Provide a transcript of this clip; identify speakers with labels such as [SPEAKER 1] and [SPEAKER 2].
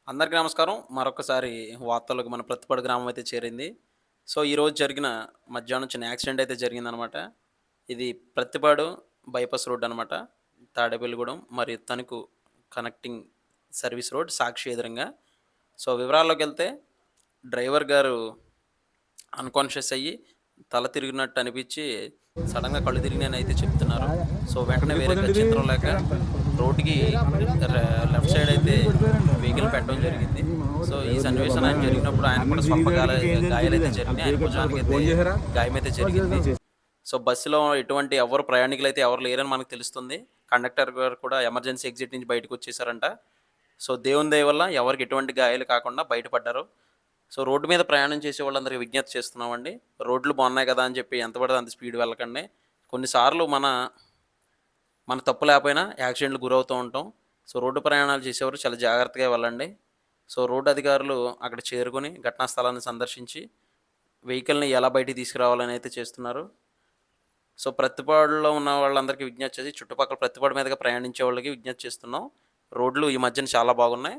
[SPEAKER 1] అందరికీ నమస్కారం. మరొకసారి వార్తల్లోకి మన ప్రత్తిపాడు గ్రామం అయితే చేరింది. సో, ఈరోజు జరిగిన మధ్యాహ్నం చిన్న యాక్సిడెంట్ అయితే జరిగిందనమాట. ఇది ప్రత్తిపాడు బైపాస్ రోడ్ అనమాట. తాడేపల్లిగూడెం మరియు తణుకు కనెక్టింగ్ సర్వీస్ రోడ్ సాక్షి ఎదురుంగా. సో, వివరాల్లోకెళ్తే డ్రైవర్ గారు అన్‌కాన్షియస్ అయ్యి తల తిరిగినట్టు అనిపిచ్చి సడెన్‌గా కళ్ళు తిరిగినాయని అయితే చెప్తున్నారు. సో, వెంటనే వేరే గత్యంతరం లేక రోడ్డుకి ర లెఫ్ట్ సైడ్ అయితే వెహికల్ పెట్టడం జరిగింది. సో, ఈ సన్నివేశం ఆయన జరిగినప్పుడు ఆయనకు కూడా స్వల్ప గాయాలైతే జరిగినాయి. ఆయన భుజానికైతే గాయమైతే జరిగింది. సో, బస్సులో ఎటువంటి ఎవ్వరు ప్రయాణికులైతే ఎవరు లేరని మనకు తెలుస్తుంది. కండక్టర్ గారు కూడా ఎమర్జెన్సీ ఎగ్జిట్ నుంచి బయటకొచ్చేసారంట. సో, దేవుని దయ వల్ల ఎవరికీ ఎటువంటి గాయాలు కాకుండా బయటపడ్డారు. సో, రోడ్డు మీద ప్రయాణం చేసే వాళ్ళందరికీ విజ్ఞప్తి చేస్తున్నామండి. రోడ్లు బాగున్నాయి కదా అని చెప్పి ఎంత పడితే అంత స్పీడ్ వెళ్ళకండి. కొన్నిసార్లు మన తప్పు లేకపోయినా యాక్సిడెంట్‌లు గురవుతూ ఉంటాం. సో, రోడ్డు ప్రయాణాలు చేసేవారు చాలా జాగ్రత్తగా వెళ్ళండి. సో, రోడ్డు అధికారులు అక్కడ చేరుకొని ఘటనా స్థలాన్ని సందర్శించి వెహికల్‌ని ఎలా బయటికి తీసుకురావాలని అయితే చేస్తున్నారు. సో, ప్రత్తిపాడులో ఉన్న వాళ్ళందరికీ విజ్ఞప్తి చేసి చుట్టుపక్కల ప్రత్తిపాడు మీదుగా ప్రయాణించే వాళ్ళకి విజ్ఞప్తి చేస్తున్నాం. రోడ్లు ఈ మధ్యన చాలా బాగున్నాయి.